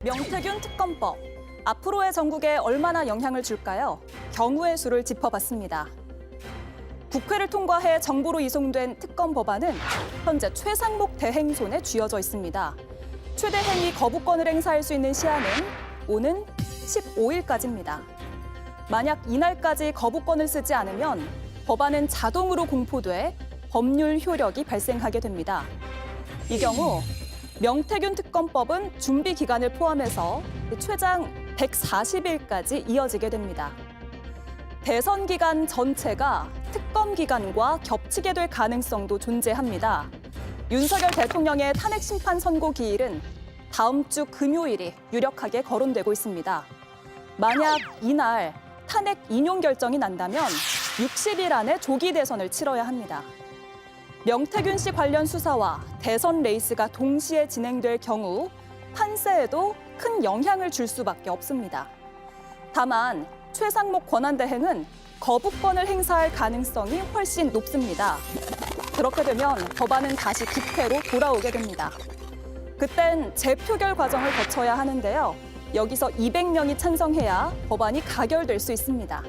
명태균 특검법. 앞으로의 전국에 얼마나 영향을 줄까요? 경우의 수를 짚어봤습니다. 국회를 통과해 정부로 이송된 특검 법안은 현재 최상목 대행손에 쥐어져 있습니다. 최대 행위 거부권을 행사할 수 있는 시한은 오는 15일까지입니다. 만약 이날까지 거부권을 쓰지 않으면 법안은 자동으로 공포돼 법률 효력이 발생하게 됩니다. 이 경우 명태균 특검법은 준비 기간을 포함해서 최장 140일까지 이어지게 됩니다. 대선 기간 전체가 특검 기간과 겹치게 될 가능성도 존재합니다. 윤석열 대통령의 탄핵 심판 선고 기일은 다음 주 금요일이 유력하게 거론되고 있습니다. 만약 이날 탄핵 인용 결정이 난다면 60일 안에 조기 대선을 치러야 합니다. 명태균 씨 관련 수사와 대선 레이스가 동시에 진행될 경우 판세에도 큰 영향을 줄 수밖에 없습니다. 다만 최상목 권한대행은 거부권을 행사할 가능성이 훨씬 높습니다. 그렇게 되면 법안은 다시 국회로 돌아오게 됩니다. 그땐 재표결 과정을 거쳐야 하는데요. 여기서 200명이 찬성해야 법안이 가결될 수 있습니다.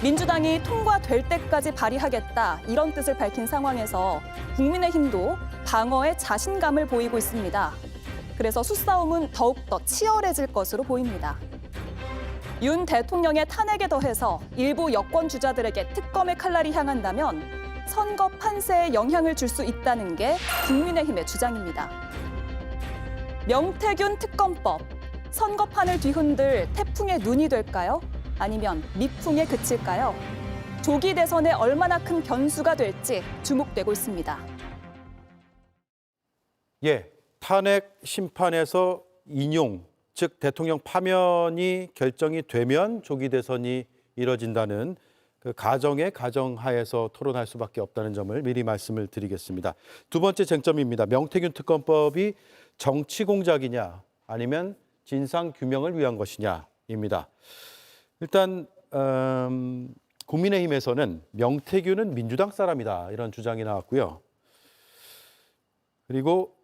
민주당이 통과될 때까지 발의하겠다 이런 뜻을 밝힌 상황에서 국민의힘도 방어에 자신감을 보이고 있습니다. 그래서 수싸움은 더욱더 치열해질 것으로 보입니다. 윤 대통령의 탄핵에 더해서 일부 여권 주자들에게 특검의 칼날이 향한다면 선거 판세에 영향을 줄 수 있다는 게 국민의힘의 주장입니다. 명태균 특검법, 선거판을 뒤흔들 태풍의 눈이 될까요? 아니면 미풍에 그칠까요? 조기 대선에 얼마나 큰 변수가 될지 주목되고 있습니다. 탄핵 심판에서 인용, 즉 대통령 파면이 결정이 되면 조기 대선이 이뤄진다는 그 가정하에서 토론할 수밖에 없다는 점을 미리 말씀을 드리겠습니다. 두 번째 쟁점입니다. 명태균 특검법이 정치 공작이냐 아니면 진상 규명을 위한 것이냐입니다. 일단 국민의힘에서는 명태균은 민주당 사람이다 이런 주장이 나왔고요. 그리고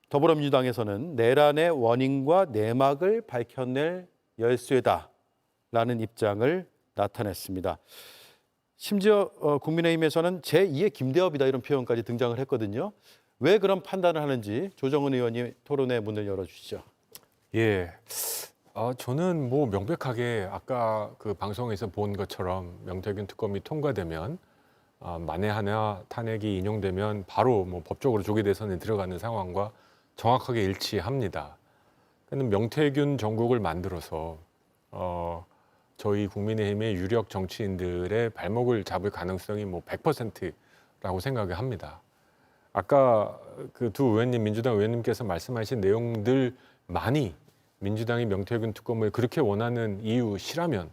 더불어민주당에서는 내란의 원인과 내막을 밝혀낼 열쇠다라는 입장을 나타냈습니다. 심지어 국민의힘에서는 제2의 김대엽이다 이런 표현까지 등장을 했거든요. 왜 그런 판단을 하는지 조정은 의원이 토론의 문을 열어주시죠. 저는 뭐 명백하게 아까 그 방송에서 본 것처럼 명태균 특검이 통과되면 만에 하나 탄핵이 인용되면 바로 뭐 법적으로 조기 대선에 들어가는 상황과 정확하게 일치합니다. 명태균 정국을 만들어서 저희 국민의힘의 유력 정치인들의 발목을 잡을 가능성이 뭐 100%라고 생각을 합니다. 아까 그 두 의원님, 민주당 의원님께서 말씀하신 내용들 많이 민주당이 명태균 특검을 그렇게 원하는 이유시라면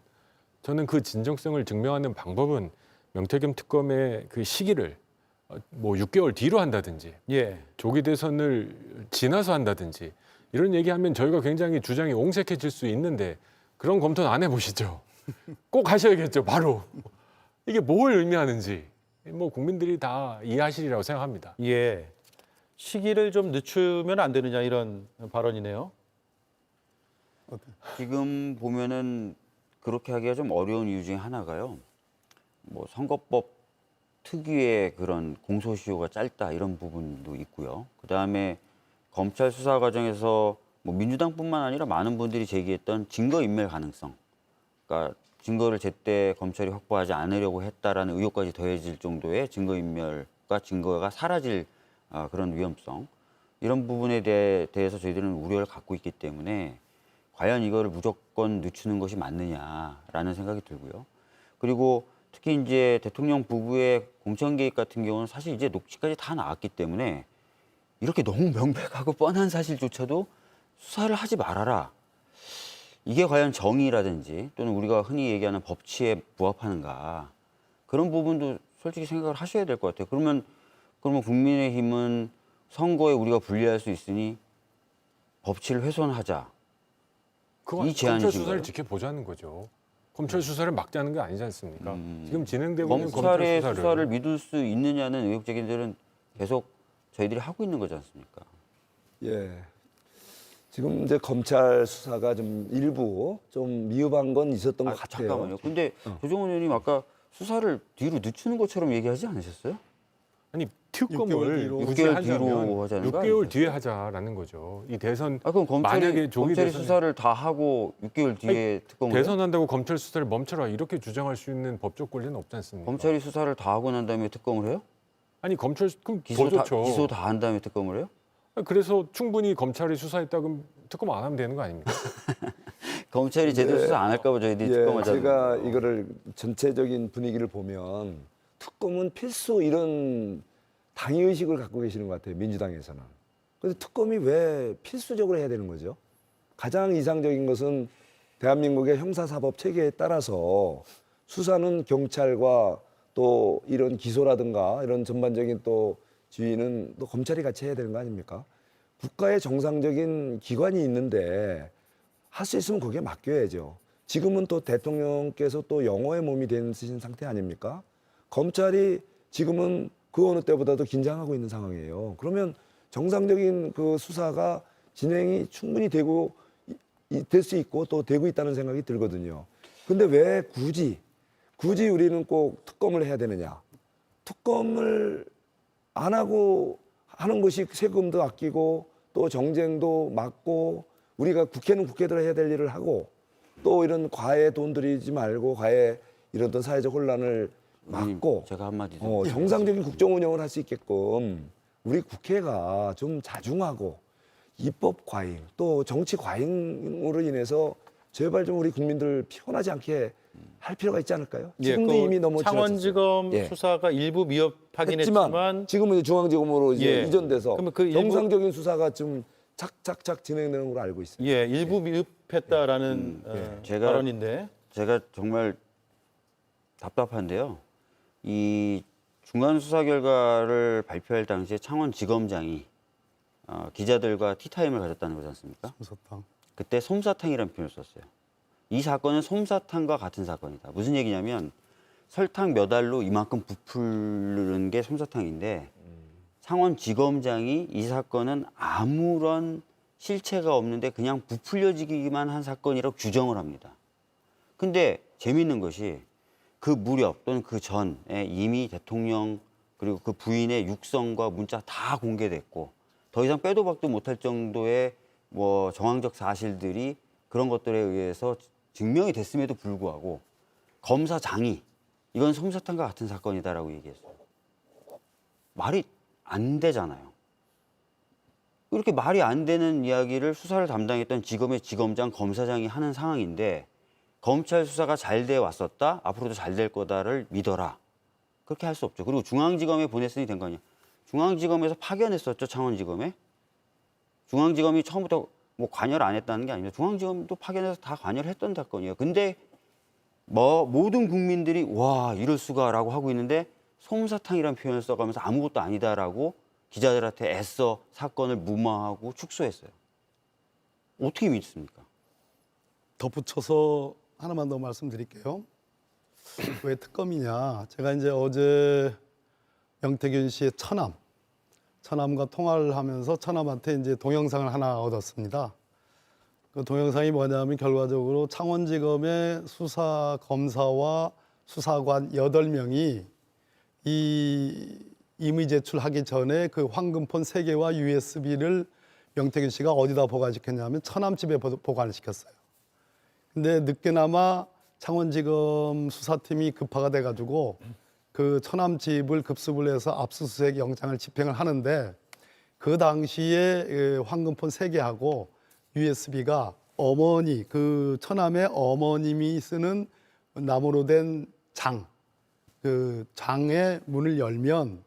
저는 그 진정성을 증명하는 방법은 명태균 특검의 그 시기를 뭐 6개월 뒤로 한다든지 조기 대선을 지나서 한다든지 이런 얘기하면 저희가 굉장히 주장이 옹색해질 수 있는데 그런 검토는 안 해보시죠. 꼭 하셔야겠죠, 바로. 이게 뭘 의미하는지 뭐 국민들이 다 이해하시리라고 생각합니다. 시기를 좀 늦추면 안 되느냐 이런 발언이네요. 지금 보면은 그렇게 하기가 좀 어려운 이유 중에 하나가요. 뭐 선거법 특유의 그런 공소시효가 짧다 이런 부분도 있고요. 그다음에 검찰 수사 과정에서 뭐 민주당뿐만 아니라 많은 분들이 제기했던 증거인멸 가능성. 그러니까 증거를 제때 검찰이 확보하지 않으려고 했다라는 의혹까지 더해질 정도의 증거인멸과 증거가 사라질 그런 위험성. 이런 부분에 대해서 저희들은 우려를 갖고 있기 때문에 과연 이거를 무조건 늦추는 것이 맞느냐라는 생각이 들고요. 그리고 특히 이제 대통령 부부의 공천 개입 같은 경우는 사실 이제 녹취까지 다 나왔기 때문에 이렇게 너무 명백하고 뻔한 사실조차도 수사를 하지 말아라. 이게 과연 정의라든지 또는 우리가 흔히 얘기하는 법치에 부합하는가. 그런 부분도 솔직히 생각을 하셔야 될 것 같아요. 그러면 국민의힘은 선거에 우리가 불리할 수 있으니 법치를 훼손하자. 그건 이 제안이신가요? 검찰 수사를 지켜보자는 거죠. 검찰 수사를 막자는 게 아니지 않습니까? 지금 진행되고 있는 검찰 검찰의 수사를. 수사를 믿을 수 있느냐는 의혹 제기들은 계속 저희들이 하고 있는 거지 않습니까? 지금 이제 검찰 수사가 좀 일부 좀 미흡한 건 있었던 것 같아요. 잠깐만요. 근데 조정훈 의원님 아까 수사를 뒤로 늦추는 것처럼 얘기하지 않으셨어요? 아니 특검을 6개월 뒤로 하자는 거 6개월 뒤에 하자라는 거죠. 이 대선 그럼 만약에 조기 검찰이 대선에- 수사를 다 하고 6개월 뒤에 특검을 해요? 대선한다고 검찰 수사를 멈춰라 이렇게 주장할 수 있는 법적 권리는 없지 않습니까? 검찰이 수사를 다 하고 난 다음에 특검을 해요? 아니 검찰 그럼 기소 더 다, 좋죠. 기소 다 한 다음에 특검을 해요? 그래서 충분히 검찰이 수사했다 그럼 특검 안 하면 되는 거 아닙니까? 검찰이 제대로 수사 안 할까 봐 저희들이 특검하자는 제가 거예요. 이거를 전체적인 분위기를 보면 특검은 필수 이런 당위의식을 갖고 계시는 것 같아요. 민주당에서는. 그래서 특검이 왜 필수적으로 해야 되는 거죠? 가장 이상적인 것은 대한민국의 형사사법 체계에 따라서 수사는 경찰과 또 이런 기소라든가 이런 전반적인 또 지휘는 또 검찰이 같이 해야 되는 거 아닙니까? 국가의 정상적인 기관이 있는데 할 수 있으면 거기에 맡겨야죠. 지금은 또 대통령께서 또 영어의 몸이 된 상태 아닙니까? 검찰이 지금은 그 어느 때보다도 긴장하고 있는 상황이에요. 그러면 정상적인 그 수사가 진행이 충분히 되고 될 수 있고 또 되고 있다는 생각이 들거든요. 근데 왜 굳이 우리는 꼭 특검을 해야 되느냐? 특검을 안 하고 하는 것이 세금도 아끼고 또 정쟁도 막고 우리가 국회는 국회대로 해야 될 일을 하고 또 이런 과외 돈 들이지 말고 과외 이런 어떤 사회적 혼란을 막고 제가 한마디 좀 정상적인 국정 운영을 할 수 있게끔 우리 국회가 좀 자중하고 입법 과잉 또 정치 과잉으로 인해서 제발 좀 우리 국민들 피곤하지 않게 할 필요가 있지 않을까요? 지금도 그 이미 너무 창원지검 지나쳤어요. 예. 수사가 일부 미흡하긴 했지만 했지만 지금은 이제 중앙지검으로 이제 예. 이전돼서 그러면 그 일부- 정상적인 수사가 좀 착착착 진행되는 걸로 알고 있습니다. 예, 일부 미흡했다라는 제가- 발언인데 제가 정말 답답한데요. 이 중간 수사 결과를 발표할 당시에 창원지검장이 기자들과 티타임을 가졌다는 거지 않습니까? 솜사탕. 그때 솜사탕이라는 표현을 썼어요. 이 사건은 솜사탕과 같은 사건이다. 무슨 얘기냐면 설탕 몇 알로 이만큼 부풀는 게 솜사탕인데 창원지검장이 이 사건은 아무런 실체가 없는데 그냥 부풀려지기만 한 사건이라고 규정을 합니다. 근데 재미있는 것이 그 무렵 또는 그 전에 이미 대통령 그리고 그 부인의 육성과 문자 다 공개됐고 더 이상 빼도 박도 못할 정도의 뭐 정황적 사실들이 그런 것들에 의해서 증명이 됐음에도 불구하고 검사장이 이건 솜사탕과 같은 사건이다라고 얘기했어요. 말이 안 되잖아요. 이렇게 말이 안 되는 이야기를 수사를 담당했던 지검의 지검장, 검사장이 하는 상황인데 검찰 수사가 잘 돼 왔었다, 앞으로도 잘 될 거다를 믿어라. 그렇게 할 수 없죠. 그리고 중앙지검에 보냈으니 된 거 아니에요. 중앙지검에서 파견했었죠, 창원지검에. 중앙지검이 처음부터 뭐 관여를 안 했다는 게 아닙니다. 중앙지검도 파견해서 다 관여를 했던 사건이에요. 근데 뭐 모든 국민들이 와 이럴 수가라고 하고 있는데 솜사탕이라는 표현을 써가면서 아무것도 아니다라고 기자들한테 애써 사건을 무마하고 축소했어요. 어떻게 믿습니까? 덧붙여서 하나만 더 말씀드릴게요. 왜 특검이냐? 제가 이제 어제 명태균 씨의 처남과 통화를 하면서 처남한테 이제 동영상을 하나 얻었습니다. 그 동영상이 뭐냐면 결과적으로 창원지검의 수사 검사와 수사관 8명이 이 임의 제출하기 전에 그 황금폰 3개와 USB를 명태균 씨가 어디다 보관시켰냐면 처남 집에 보관을 시켰어요. 근데 늦게나마 창원지검 수사팀이 급파가 돼가지고 그 처남 집을 급습을 해서 압수수색 영장을 집행을 하는데 그 당시에 그 황금폰 3개하고 USB가 어머니, 그 처남의 어머님이 쓰는 나무로 된 장, 그 장의 문을 열면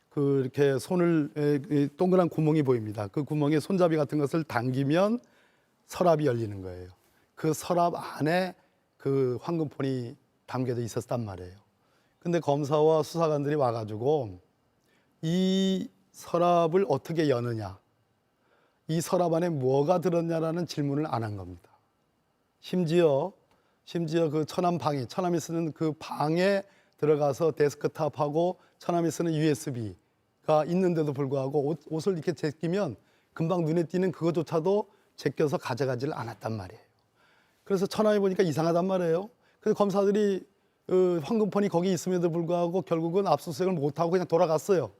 그 이렇게 손을 동그란 구멍이 보입니다. 그 구멍에 손잡이 같은 것을 당기면 서랍이 열리는 거예요. 그 서랍 안에 그 황금폰이 담겨져 있었단 말이에요. 근데 검사와 수사관들이 와가지고 이 서랍을 어떻게 여느냐, 이 서랍 안에 뭐가 들었냐라는 질문을 안 한 겁니다. 심지어 그 처남이 쓰는 그 방에 들어가서 데스크탑하고 처남이 쓰는 USB가 있는데도 불구하고 옷을 이렇게 제끼면 금방 눈에 띄는 그것조차도 제껴서 가져가지를 않았단 말이에요. 그래서 천함에 보니까 이상하단 말이에요. 그래서 검사들이 황금폰이 거기 있음에도 불구하고 결국은 압수수색을 못하고 그냥 돌아갔어요.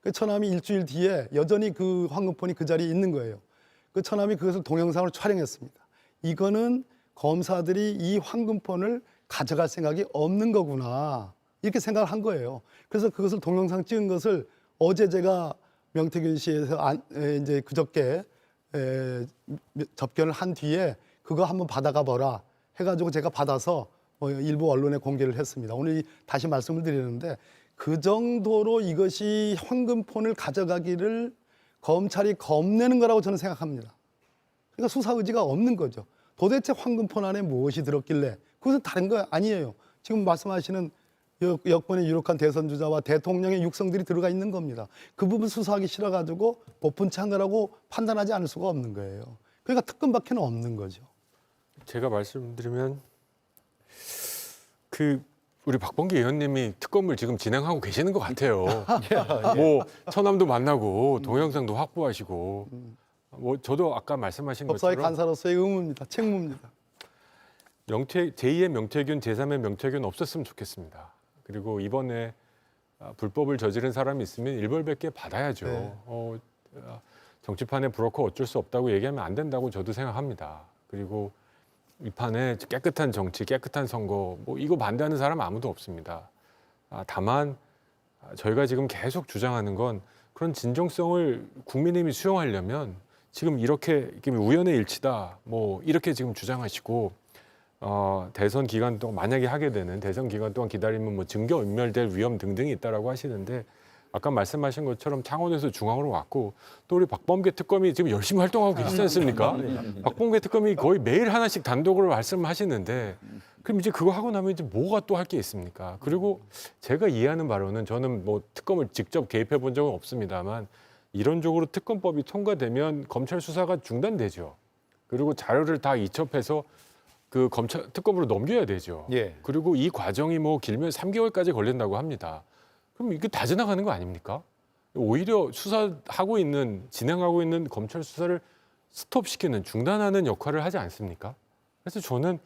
그 천함이 일주일 뒤에 여전히 그 황금폰이 그 자리에 있는 거예요. 그 천함이 그것을 동영상으로 촬영했습니다. 이거는 검사들이 이 황금폰을 가져갈 생각이 없는 거구나, 이렇게 생각을 한 거예요. 그래서 그것을 동영상 찍은 것을 어제 제가 명태균 씨에서 이제 그저께 접견을 한 뒤에 그거 한번 받아가 보라 해가지고 제가 받아서 일부 언론에 공개를 했습니다. 오늘 다시 말씀을 드리는데 그 정도로 이것이 황금폰을 가져가기를 검찰이 겁내는 거라고 저는 생각합니다. 그러니까 수사 의지가 없는 거죠. 도대체 황금폰 안에 무엇이 들었길래, 그것은 다른 거 아니에요. 지금 말씀하시는 여권의 유력한 대선 주자와 대통령의 육성들이 들어가 있는 겁니다. 그 부분 수사하기 싫어가지고 고분치 한 거라고 판단하지 않을 수가 없는 거예요. 그러니까 특검밖에는 없는 거죠. 제가 말씀드리면 우리 박범계 의원님이 특검을 지금 진행하고 계시는 것 같아요. 뭐 천함도 만나고 동영상도 확보하시고, 뭐 저도 아까 말씀하신 법사위 것처럼 간사로서의 의무입니다. 책무입니다. 제2의 명태균, 제3의 명태균 없었으면 좋겠습니다. 그리고 이번에 불법을 저지른 사람이 있으면 일벌백계 받아야죠. 네. 정치판에 브로커 어쩔 수 없다고 얘기하면 안 된다고 저도 생각합니다. 그리고 이 판에 깨끗한 정치, 깨끗한 선거, 뭐 이거 반대하는 사람 아무도 없습니다. 다만 저희가 지금 계속 주장하는 건 그런 진정성을 국민의힘이 수용하려면 지금 이렇게 우연의 일치다, 뭐 이렇게 지금 주장하시고, 대선 기간 동안 만약에 하게 되는 대선 기간 동안 기다리면 뭐 증거 인멸될 위험 등등이 있다라고 하시는데, 아까 말씀하신 것처럼 창원에서 중앙으로 왔고, 또 우리 박범계 특검이 지금 열심히 활동하고 계시지 않습니까? 박범계 특검이 거의 매일 하나씩 단독으로 말씀하시는데, 그럼 이제 그거 하고 나면 이제 뭐가 또 할 게 있습니까? 그리고 제가 이해하는 바로는, 저는 뭐 특검을 직접 개입해 본 적은 없습니다만, 이론적으로 특검법이 통과되면 검찰 수사가 중단되죠. 그리고 자료를 다 이첩해서 그 검찰 특검으로 넘겨야 되죠. 예. 그리고 이 과정이 뭐 길면 3개월까지 걸린다고 합니다. 그럼 이게 다 지나가는 거 아닙니까? 오히려 수사하고 있는, 진행하고 있는 검찰 수사를 스톱시키는, 중단하는 역할을 하지 않습니까? 그래서 저는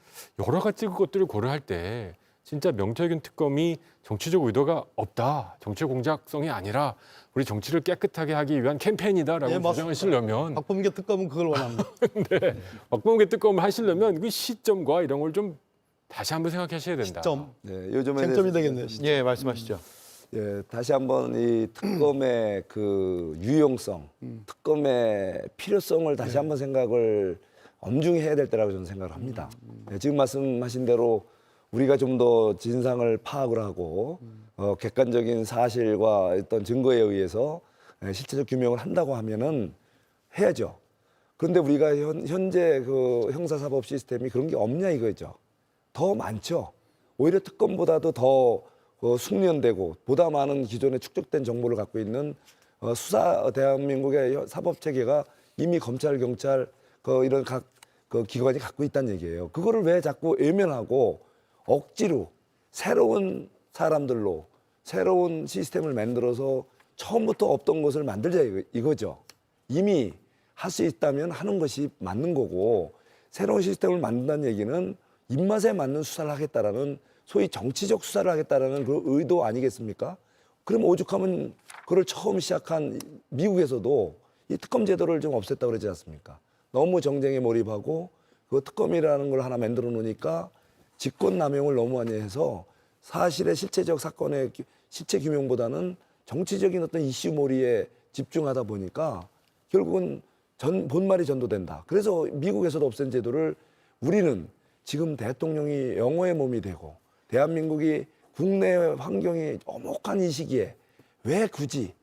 여러 가지 것들을 고려할 때 진짜 명태균 특검이 정치적 의도가 없다, 정치 공작성이 아니라 우리 정치를 깨끗하게 하기 위한 캠페인이다라고 예, 맞습니다. 주장하시려면, 박범계 특검은 그걸 원합니다. 박범계 특검을 하시려면 그 시점과 이런 걸 좀 다시 한번 생각하셔야 된다. 시점, 네, 요즘에 쟁점이 되겠네요. 시점. 예, 말씀하시죠. 예, 다시 한번 이 특검의 그 유용성, 특검의 필요성을 다시 한번 생각을 엄중히 해야 될 때라고 저는 생각을 합니다. 예, 지금 말씀하신 대로 우리가 좀 더 진상을 파악을 하고 객관적인 사실과 어떤 증거에 의해서 실체적 규명을 한다고 하면은 해야죠. 그런데 우리가 현재 그 형사사법 시스템이 그런 게 없냐 이거죠. 더 많죠. 오히려 특검보다도 더 숙련되고 보다 많은 기존에 축적된 정보를 갖고 있는 수사 대한민국의 사법 체계가 이미 검찰, 경찰 이런 각 기관이 갖고 있다는 얘기예요. 그거를 왜 자꾸 외면하고 억지로 새로운 사람들로 새로운 시스템을 만들어서 처음부터 없던 것을 만들자 이거죠. 이미 할 수 있다면 하는 것이 맞는 거고, 새로운 시스템을 만든다는 얘기는 입맛에 맞는 수사를 하겠다라는, 소위 정치적 수사를 하겠다라는 그 의도 아니겠습니까? 그럼 오죽하면 그걸 처음 시작한 미국에서도 이 특검 제도를 좀 없앴다고 그러지 않습니까? 너무 정쟁에 몰입하고 그 특검이라는 걸 하나 만들어 놓으니까 직권 남용을 너무 많이 해서 사실의 실체적 사건의 실체 규명보다는 정치적인 어떤 이슈몰이에 집중하다 보니까 결국은 본말이 전도된다. 그래서 미국에서도 없앤 제도를 우리는 지금 대통령이 영어의 몸이 되고 대한민국이 국내 환경이 엄혹한 이 시기에 왜 굳이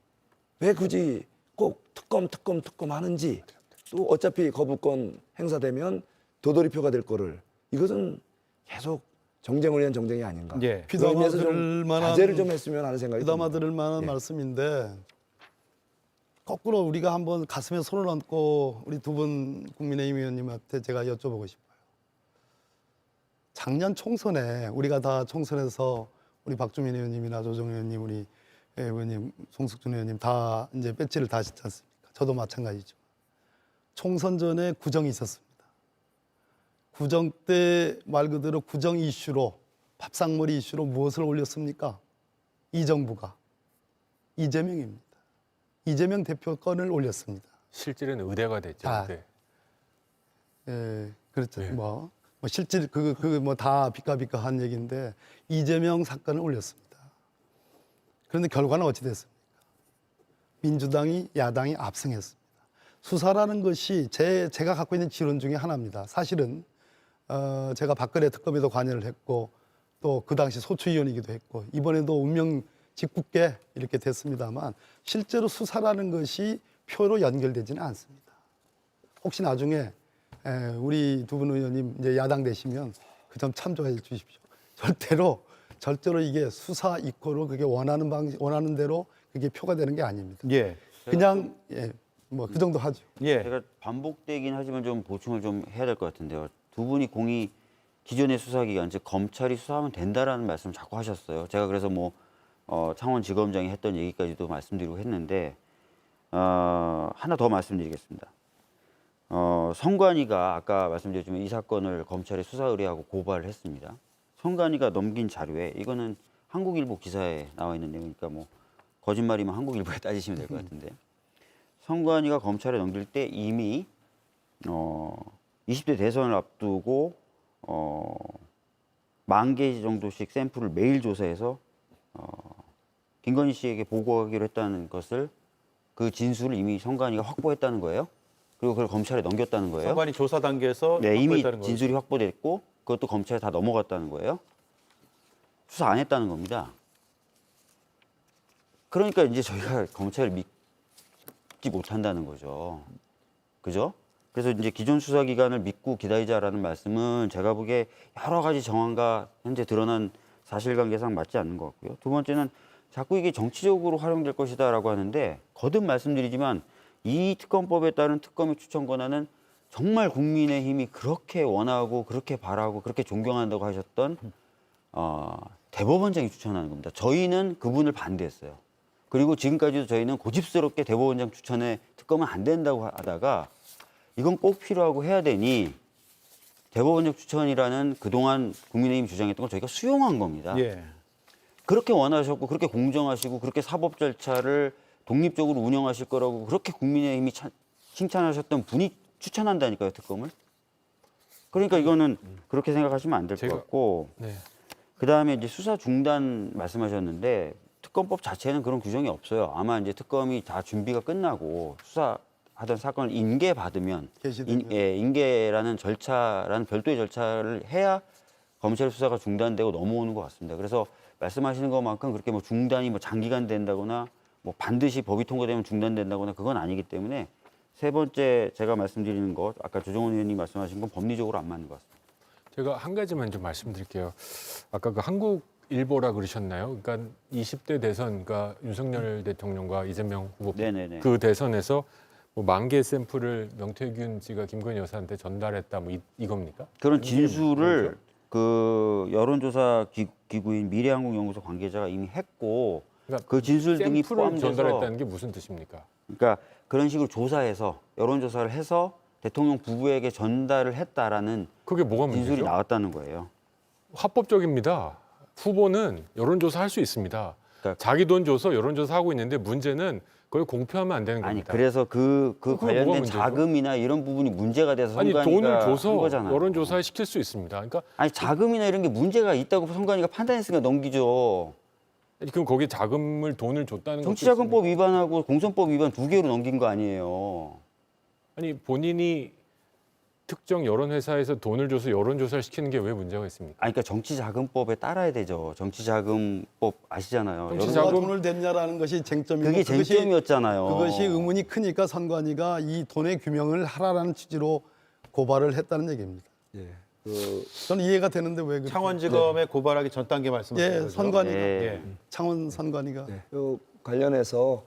꼭 특검 하는지, 또 어차피 거부권 행사되면 도돌이표가 될 거를, 이것은 계속 정쟁을 위한 정쟁이 아닌가. 예. 그런 귀담아 의미에서 들을 좀 만한, 자제를 좀 했으면 하는 생각이 귀담아 듭니다. 들을 만한 예. 말씀인데, 거꾸로 우리가 한번 가슴에 손을 얹고 우리 두 분 국민의힘 의원님한테 제가 여쭤보고 싶어요. 작년 총선에 우리가 다 총선에서 우리 박주민 의원님이나 조정 의원님, 우리 의원님, 송숙준 의원님 다 이제 배지를 다셨지 않습니까? 저도 마찬가지죠. 총선 전에 구정이 있었습니다. 구정 때 말 그대로 구정 이슈로 밥상머리 이슈로 무엇을 올렸습니까? 이 정부가 이재명입니다. 이재명 대표 건을 올렸습니다. 실질은 의대가 됐죠. 아. 의대. 예, 그렇죠. 네. 뭐 실질 뭐 다 비까비까한 얘기인데 이재명 사건을 올렸습니다. 그런데 결과는 어찌 됐습니까? 민주당이 야당이 압승했습니다. 수사라는 것이 제가 갖고 있는 지론 중에 하나입니다. 사실은 제가 박근혜 특검에도 관여를 했고 또 그 당시 소추위원이기도 했고 이번에도 운명 짓궂게 이렇게 됐습니다만 실제로 수사라는 것이 표로 연결되지는 않습니다. 혹시 나중에 우리 두 분 의원님 이제 야당 되시면 그 점 참조해 주십시오. 절대로 이게 수사 이코로 그게 원하는 대로 그게 표가 되는 게 아닙니다. 예. 그냥 뭐 그 정도 하죠. 예. 제가 반복되긴 하지만 좀 보충을 좀 해야 될 것 같은데요. 두 분이 공이 기존의 수사기관, 즉 검찰이 수사하면 된다라는 말씀을 자꾸 하셨어요. 제가 그래서 뭐 창원지검장이 했던 얘기까지도 말씀드리고 했는데 하나 더 말씀드리겠습니다. 성관이가 아까 말씀드렸지만 이 사건을 검찰에 수사 의뢰하고 고발을 했습니다. 성관이가 넘긴 자료에 이거는 한국일보 기사에 나와 있는 내용이니까 뭐 거짓말이면 한국일보에 따지시면 될 것 같은데 성관이가 검찰에 넘길 때 이미 20대 대선을 앞두고 10,000개 정도씩 샘플을 매일 조사해서 김건희 씨에게 보고하기로 했다는 것을 그 진술을 이미 성관이가 확보했다는 거예요. 그리고 그걸 검찰에 넘겼다는 거예요. 선관위 조사 단계에서 네, 이미 확보했다는 거예요. 진술이 확보됐고 그것도 검찰에 다 넘어갔다는 거예요. 수사 안 했다는 겁니다. 그러니까 이제 저희가 검찰을 믿지 못한다는 거죠. 그죠? 그래서 이제 기존 수사기관을 믿고 기다리자라는 말씀은 제가 보기에 여러 가지 정황과 현재 드러난 사실관계상 맞지 않는 것 같고요. 두 번째는 자꾸 이게 정치적으로 활용될 것이다라고 하는데 거듭 말씀드리지만 이 특검법에 따른 특검의 추천 권한은 정말 국민의힘이 그렇게 원하고 그렇게 바라고 그렇게 존경한다고 하셨던 대법원장이 추천하는 겁니다. 저희는 그분을 반대했어요. 그리고 지금까지도 저희는 고집스럽게 대법원장 추천에 특검은 안 된다고 하다가 이건 꼭 필요하고 해야 되니 대법원장 추천이라는 그동안 국민의힘이 주장했던 걸 저희가 수용한 겁니다. 예. 그렇게 원하셨고 그렇게 공정하시고 그렇게 사법 절차를 독립적으로 운영하실 거라고 그렇게 국민의힘이 칭찬하셨던 분이 추천한다니까요, 특검을. 그러니까 이거는 그렇게 생각하시면 안 될 것 같고 네. 그다음에 이제 수사 중단 말씀하셨는데 특검법 자체는 그런 규정이 없어요. 아마 이제 특검이 다 준비가 끝나고 수사하던 사건을 인계받으면 게시되면. 인계라는 절차라는 별도의 절차를 해야 검찰 수사가 중단되고 넘어오는 것 같습니다. 그래서 말씀하시는 것만큼 그렇게 뭐 중단이 뭐 장기간 된다거나 뭐 반드시 법이 통과되면 중단된다거나 그건 아니기 때문에 세 번째 제가 말씀드리는 것 아까 조정원 의원님 말씀하신 건 법리적으로 안 맞는 것 같습니다. 제가 한 가지만 좀 말씀드릴게요. 아까 그 한국일보라 그러셨나요? 그러니까 20대 대선, 그러니까 윤석열 대통령과 이재명 후보 네네네. 그 대선에서 뭐 10,000개 샘플을 명태균 씨가 김건희 여사한테 전달했다, 뭐 이겁니까? 그런 이게 진술을 뭐죠? 그 여론조사 기구인 미래한국연구소 관계자가 이미 했고 그러니까 그 진술 등이 샘플을 포함돼서 전달했다는 게 무슨 뜻입니까? 그러니까 그런 식으로 조사해서 여론조사를 해서 대통령 부부에게 전달을 했다라는 그게 뭐가 진술이 문제죠? 나왔다는 거예요. 합법적입니다. 후보는 여론조사 할 수 있습니다. 그러니까- 자기 돈 줘서 여론조사 하고 있는데 문제는 그걸 공표하면 안 되는 아니 겁니다. 그래서 그 그거 뭐가 관련된 문제죠? 자금이나 이런 부분이 문제가 돼서 아니 선관위가 돈을 한 줘서 거잖아요. 여론조사에 시킬 수 있습니다. 그러니까 아니 자금이나 이런 게 문제가 있다고 선관위가 판단했으니까 넘기죠. 그럼 거기 돈을 줬다는 것도 정치자금법 위반하고 공선법 위반 두 개로 넘긴 거 아니에요. 아니 본인이 특정 여론회사에서 돈을 줘서 여론조사를 시키는 게 왜 문제가 있습니까? 아니 그러니까 정치자금법에 따라야 되죠. 정치자금법 아시잖아요. 정치자금- 누가 돈을 댔냐라는 것이 쟁점이고 그게 쟁점이었잖아요. 그것이 의문이 크니까 선관위가 이 돈의 규명을 하라는 취지로 고발을 했다는 얘기입니다. 예. 저는 이해가 되는데 왜 그렇게 창원지검에 고발하기 전 단계 말씀하신 예, 거죠? 선관위가 예. 창원 선관위가 그 관련해서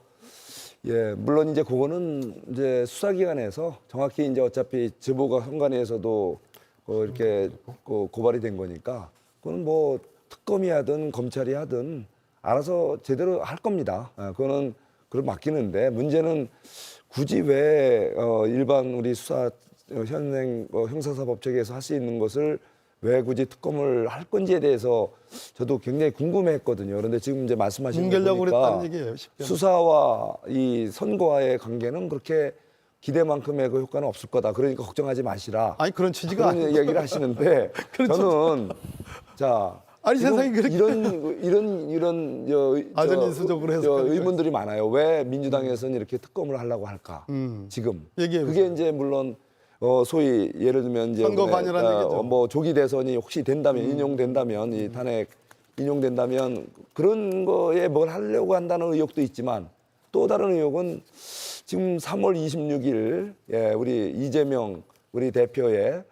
물론 이제 그거는 이제 수사기관에서 정확히 이제 어차피 제보가 선관위에서도 이렇게 고발이 된 거니까 그건 뭐 특검이 하든 검찰이 하든 알아서 제대로 할 겁니다. 그거는 그걸 맡기는데 문제는 굳이 왜 일반 우리 수사 현행 형사사법 체계에서 할 수 있는 것을 왜 굳이 특검을 할 건지에 대해서 저도 굉장히 궁금해했거든요. 그런데 지금 이제 말씀하신 거 뭉개려고 보니까 그랬다는 얘기예요. 쉽게. 수사와 이 선거와의 관계는 그렇게 기대만큼의 그 효과는 없을 거다. 그러니까 걱정하지 마시라. 아니 그런 취지가 그런 아니고. 얘기를 하시는데 그런 저는 자 아니, 지금 세상에 그렇게 이런 아전인수적으로 해석하니까. 의문들이 많아요. 왜 민주당에서는 이렇게 특검을 하려고 할까? 지금 얘기해 그게 보세요. 이제 물론 소위 예를 들면 이제 선거 관여라는 얘기죠. 뭐 조기 대선이 혹시 된다면 인용된다면 이 탄핵 인용된다면 그런 거에 뭘 하려고 한다는 의혹도 있지만 또 다른 의혹은 지금 3월 26일 예, 우리 이재명 우리 대표의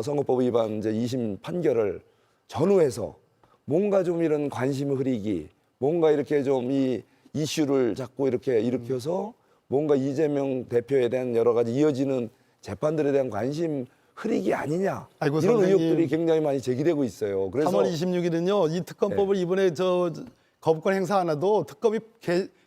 선거법 위반 이제 2심 판결을 전후해서 뭔가 좀 이런 관심 흐리기, 뭔가 이렇게 좀 이 이슈를 자꾸 이렇게 일으켜서 뭔가 이재명 대표에 대한 여러 가지 이어지는 재판들에 대한 관심 흐리기 아니냐 아이고, 이런 선생님. 의혹들이 굉장히 많이 제기되고 있어요. 그래서 3월 26일은요. 이 특검법을 이번에 거부권 행사 안 해도 특검이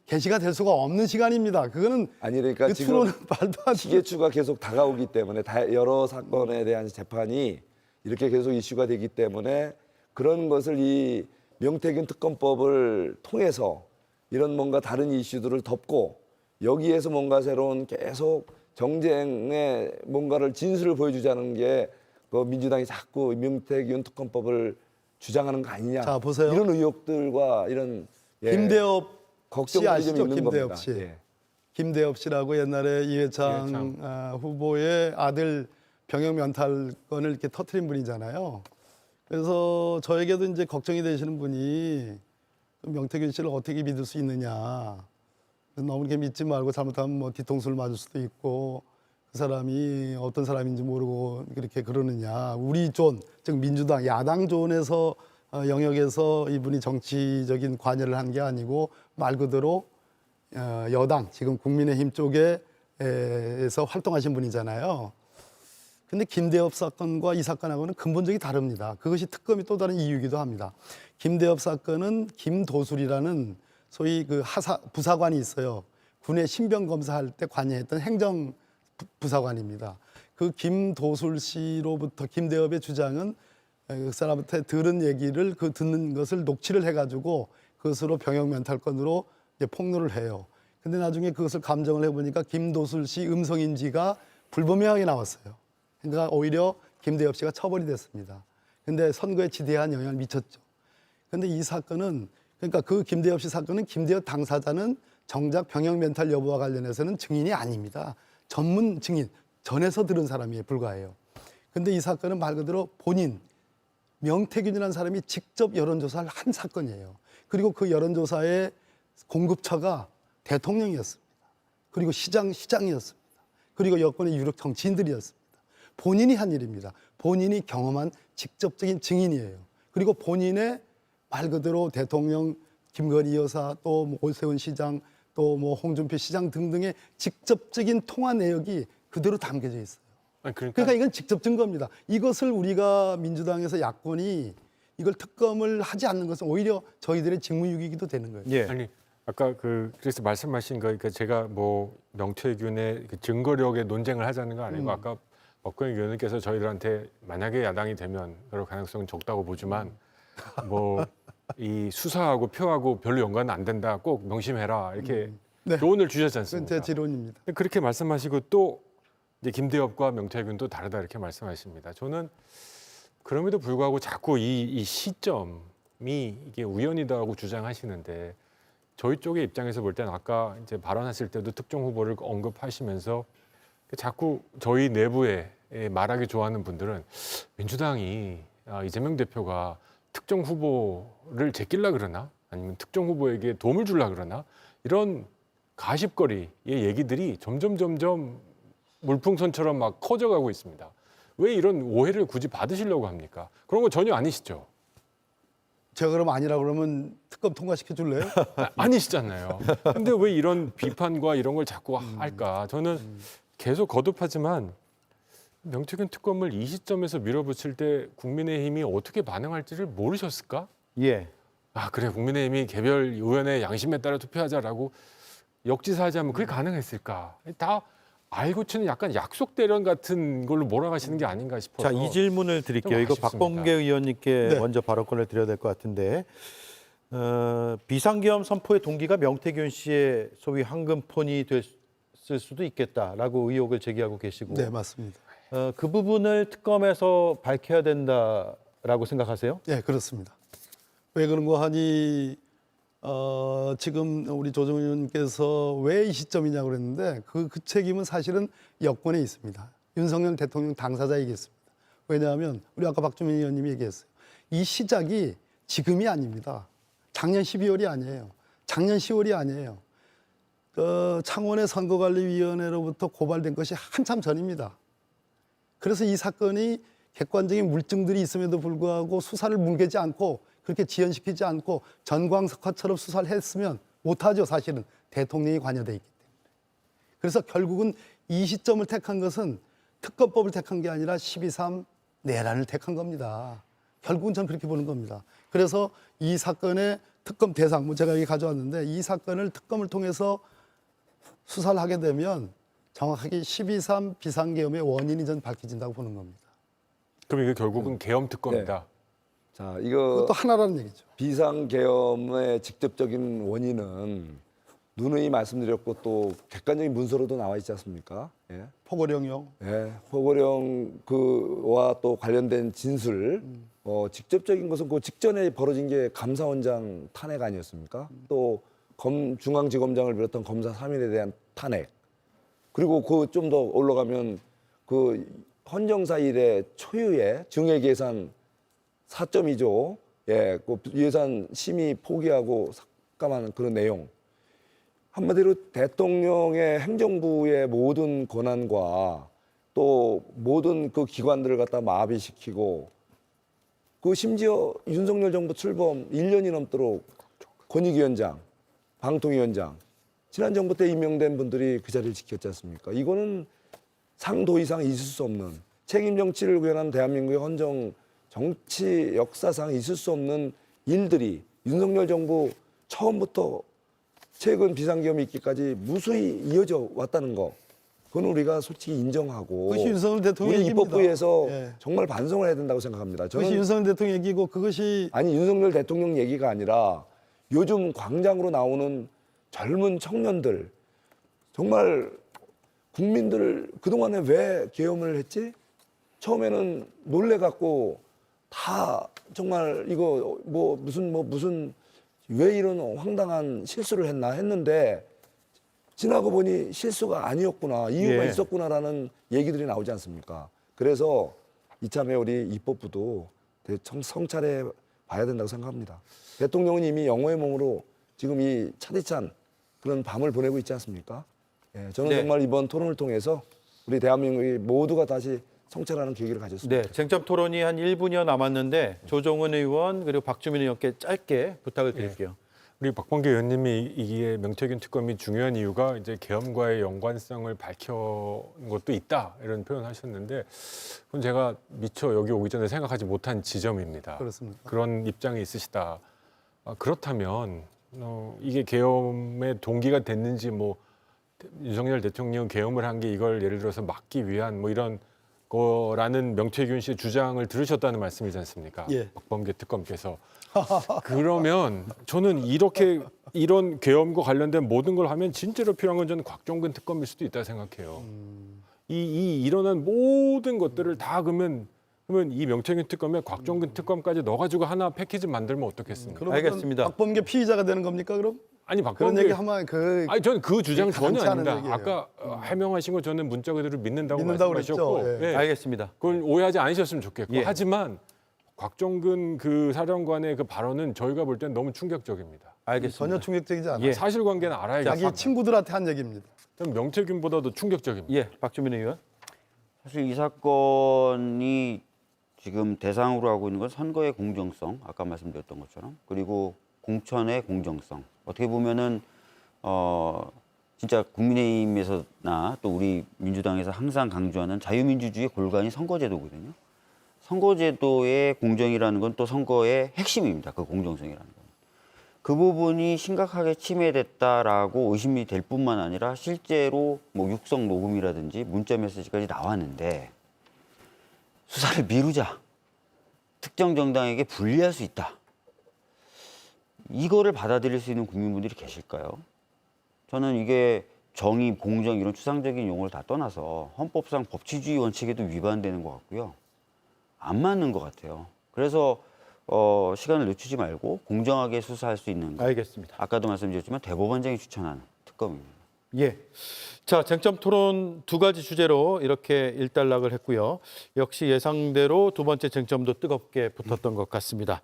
개시가 될 수가 없는 시간입니다. 그거는 아니 그러니까 지금 끝으로는 말도 안 돼. 시계추가 계속 다가오기 때문에 여러 사건에 대한 재판이 이렇게 계속 이슈가 되기 때문에 그런 것을 이 명태균 특검법을 통해서 이런 뭔가 다른 이슈들을 덮고 여기에서 뭔가 새로운 계속 정쟁의 뭔가를 진술을 보여주자는 게 그 민주당이 자꾸 명태균 특검법을 주장하는 거 아니냐. 자, 보세요. 이런 의혹들과 이런 김대엽 씨 걱정들이 아시죠? 좀 있는 김대엽 겁니다. 씨. 예. 김대엽 씨라고 옛날에 이회창 이회창. 후보의 아들 병역 면탈권을 이렇게 터트린 분이잖아요. 그래서 저에게도 이제 걱정이 되시는 분이 명태균 씨를 어떻게 믿을 수 있느냐. 너무 이렇게 믿지 말고 잘못하면 뭐 뒤통수를 맞을 수도 있고 그 사람이 어떤 사람인지 모르고 그렇게 그러느냐. 우리 존, 즉 민주당 야당 존에서 영역에서 이분이 정치적인 관여를 한 게 아니고 말 그대로 여당, 지금 국민의힘 쪽에서 활동하신 분이잖아요. 근데 김대엽 사건과 이 사건하고는 근본적이 다릅니다. 그것이 특검이 또 다른 이유이기도 합니다. 김대엽 사건은 김도술이라는 소위 그 부사관이 있어요. 군의 신병 검사할 때 관여했던 행정 부사관입니다. 그 김도술 씨로부터 김대엽의 주장은 그 사람한테 들은 얘기를 그 듣는 것을 녹취를 해가지고 그것으로 병역 면탈권으로 이제 폭로를 해요. 근데 나중에 그것을 감정을 해보니까 김도술 씨 음성인지가 불분명하게 나왔어요. 그러니까 오히려 김대엽 씨가 처벌이 됐습니다. 근데 선거에 지대한 영향을 미쳤죠. 근데 이 사건은 그러니까 그 김대엽 씨 사건은 김대엽 당사자는 정작 병역 멘탈 여부와 관련해서는 증인이 아닙니다. 전문 증인, 전에서 들은 사람에 불과해요. 근데 이 사건은 말 그대로 본인 명태균이라는 사람이 직접 여론조사를 한 사건이에요. 그리고 그 여론조사의 공급처가 대통령이었습니다. 그리고 시장이었습니다. 그리고 여권의 유력 정치인들이었습니다. 본인이 한 일입니다. 본인이 경험한 직접적인 증인이에요. 그리고 본인의 말 그대로 대통령 김건희 여사 또 뭐 오세훈 시장 또 뭐 홍준표 시장 등등의 직접적인 통화 내역이 그대로 담겨져 있어요. 아니, 그러니까 이건 직접 증거입니다. 이것을 우리가 민주당에서 야권이 이걸 특검을 하지 않는 것은 오히려 저희들의 직무유기이기도 되는 거예요. 예. 아니 아까 그래서 말씀하신 거 그러니까 제가 뭐 명태균의 그 증거력의 논쟁을 하자는 거 아니고 아까 박근혜 의원님께서 저희들한테 만약에 야당이 되면 그럴 가능성은 적다고 보지만 뭐 이 수사하고 표하고 별로 연관은 안 된다. 꼭 명심해라. 이렇게 네. 조언을 주셨지 그건 않습니까? 제 지론입니다. 그렇게 말씀하시고 또 이제 김대엽과 명태균도 다르다 이렇게 말씀하십니다. 저는 그럼에도 불구하고 자꾸 이 시점이 이게 우연이다고 주장하시는데 저희 쪽의 입장에서 볼 때는 아까 이제 발언하실 때도 특정 후보를 언급하시면서 자꾸 저희 내부에 말하기 좋아하는 분들은 민주당이 이재명 대표가 특정 후보를 제끼려 그러나 아니면 특정 후보에게 도움을 주려 그러나 이런 가십거리의 얘기들이 점점 물풍선처럼 막 커져가고 있습니다. 왜 이런 오해를 굳이 받으시려고 합니까? 그런 거 전혀 아니시죠? 제가 그럼 아니라 그러면 특검 통과시켜 줄래요? 아니시잖아요. 근데 왜 이런 비판과 이런 걸 자꾸 할까? 저는 계속 거듭하지만 명태균 특검을 이 시점에서 밀어붙일 때 국민의힘이 어떻게 반응할지를 모르셨을까? 예. 아 그래 국민의힘이 개별 의원의 양심에 따라 투표하자라고 역지사지하면 그게 가능했을까? 다 알고 치는 약간 약속 대련 같은 걸로 몰아가시는 게 아닌가 싶어서. 자, 이 질문을 드릴게요. 이거 아쉽습니다. 박범계 의원님께 네. 먼저 발언권을 드려야 될 것 같은데 비상계엄 선포의 동기가 명태균 씨의 소위 황금폰이 됐을 수도 있겠다라고 의혹을 제기하고 계시고 네, 맞습니다. 그 부분을 특검에서 밝혀야 된다라고 생각하세요? 네, 그렇습니다. 왜 그런 거 하니 지금 우리 조정훈 의원께서 왜 이 시점이냐고 그랬는데 그 책임은 사실은 여권에 있습니다. 윤석열 대통령 당사자이겠습니다. 왜냐하면 우리 아까 박주민 의원님이 얘기했어요. 이 시작이 지금이 아닙니다. 작년 12월이 아니에요. 작년 10월이 아니에요. 창원의 선거관리위원회로부터 고발된 것이 한참 전입니다. 그래서 이 사건이 객관적인 물증들이 있음에도 불구하고 수사를 물개지 않고 그렇게 지연시키지 않고 전광석화처럼 수사를 했으면 못하죠. 사실은 대통령이 관여돼 있기 때문에. 그래서 결국은 이 시점을 택한 것은 특검법을 택한 게 아니라 12.3 내란을 택한 겁니다. 결국은 저는 그렇게 보는 겁니다. 그래서 이 사건의 특검 대상, 뭐 제가 여기 가져왔는데 이 사건을 특검을 통해서 수사를 하게 되면 정확하게 12.3 비상계엄의 원인이 전 밝혀진다고 보는 겁니다. 그럼 이게 결국은 계엄 특검이다. 자, 이거 그것도 하나라는 얘기죠. 비상계엄의 직접적인 원인은 누누이 말씀드렸고 또 객관적인 문서로도 나와 있지 않습니까? 예. 포고령요. 예, 허고령 그와 또 관련된 진술, 직접적인 것은 그 직전에 벌어진 게 감사원장 탄핵 아니었습니까? 또 중앙지검장을 비롯한 검사 3인에 대한 탄핵, 그리고 그 좀 더 올라가면 그 헌정사 일의 초유의 증액 예산 4.2조, 예, 그 예산 심의 포기하고 삭감하는 그런 내용. 한마디로 대통령의 행정부의 모든 권한과 또 모든 그 기관들을 갖다 마비시키고 그 심지어 윤석열 정부 출범 1년이 넘도록 권익위원장, 방통위원장 지난 정부 때 임명된 분들이 그 자리를 지켰지 않습니까? 이거는 상도 이상 있을 수 없는 책임 정치를 구현한 대한민국의 헌정 정치 역사상 있을 수 없는 일들이 윤석열 정부 처음부터 최근 비상계엄이 있기까지 무수히 이어져 왔다는 거, 그건 우리가 솔직히 인정하고 그것이 윤석열 대통령 우리 얘기입니다. 입법부에서 예. 정말 반성을 해야 된다고 생각합니다. 그것이 저는 윤석열 대통령 얘기고 그것이 아니 윤석열 대통령 얘기가 아니라 요즘 광장으로 나오는 젊은 청년들, 정말 국민들 그동안에 왜 계엄을 했지? 처음에는 놀래갖고 다 정말 이거 무슨 왜 이런 황당한 실수를 했나 했는데 지나고 보니 실수가 아니었구나, 이유가 예. 있었구나라는 얘기들이 나오지 않습니까? 그래서 이참에 우리 입법부도 성찰해 봐야 된다고 생각합니다. 대통령은 이미 영호의 몸으로 지금 이 차디찬 그런 밤을 보내고 있지 않습니까? 예, 저는 네. 정말 이번 토론을 통해서 우리 대한민국이 모두가 다시 성찰하는 계기를 가졌습니다. 네, 쟁점 토론이 한 1분여 남았는데 조정훈 의원 그리고 박주민 의원께 짧게 부탁을 드릴게요. 우리 박범계 의원님이 이게 명태균 특검이 중요한 이유가 이제 계엄과의 연관성을 밝혀는 것도 있다 이런 표현하셨는데 그건 제가 미처 여기 오기 전에 생각하지 못한 지점입니다. 그렇습니다. 그런 입장이 있으시다. 그렇다면 이게 계엄의 동기가 됐는지 뭐 윤석열 대통령 계엄을 한 게 이걸 예를 들어서 막기 위한 뭐 이런 거라는 명태균 씨의 주장을 들으셨다는 말씀이지 않습니까? 예. 박범계 특검께서. 그러면 저는 이런 계엄과 관련된 모든 걸 하면 진짜로 필요한 건 저는 곽종근 특검일 수도 있다 생각해요. 이 일어난 모든 것들을 다 그러면 이 명태균 특검에 곽종근 특검까지 넣어가지고 하나 패키지 만들면 어떻겠습니까? 그러면 알겠습니다. 박범계 피의자가 되는 겁니까 그럼? 아니 그런 박범계 얘기 하면 아니 저는 그 주장 전혀 가능치 않은 아닙니다. 얘기예요. 아까 해명하신 거 저는 문자 그대로 믿는다고 믿는다고 말씀하셨고 그랬죠. 예. 예. 알겠습니다. 그걸 오해하지 않으셨으면 좋겠고 예. 하지만 곽종근 그 사령관의 그 발언은 저희가 볼 땐 너무 충격적입니다. 알겠습니다. 전혀 충격적이지 않아요. 예. 사실관계는 알아야겠죠. 자기 친구들한테 한 얘기입니다. 좀 명태균보다도 충격적입니다. 예, 박주민 의원. 사실 이 사건이 지금 대상으로 하고 있는 건 선거의 공정성, 아까 말씀드렸던 것처럼, 그리고 공천의 공정성. 어떻게 보면은 진짜 국민의힘에서나 또 우리 민주당에서 항상 강조하는 자유민주주의의 골간이 선거제도거든요. 선거제도의 공정이라는 건 또 선거의 핵심입니다. 그 공정성이라는 건. 그 부분이 심각하게 침해됐다라고 의심이 될 뿐만 아니라 실제로 뭐 육성 녹음이라든지 문자 메시지까지 나왔는데 수사를 미루자. 특정 정당에게 불리할 수 있다. 이거를 받아들일 수 있는 국민분들이 계실까요? 저는 이게 정의, 공정 이런 추상적인 용어를 다 떠나서 헌법상 법치주의 원칙에도 위반되는 것 같고요. 안 맞는 것 같아요. 그래서 시간을 늦추지 말고 공정하게 수사할 수 있는 것. 알겠습니다. 아까도 말씀드렸지만 대법원장이 추천하는 특검입니다. 예. 자, 쟁점 토론 두 가지 주제로 이렇게 일단락을 했고요. 역시 예상대로 두 번째 쟁점도 뜨겁게 붙었던 것 같습니다.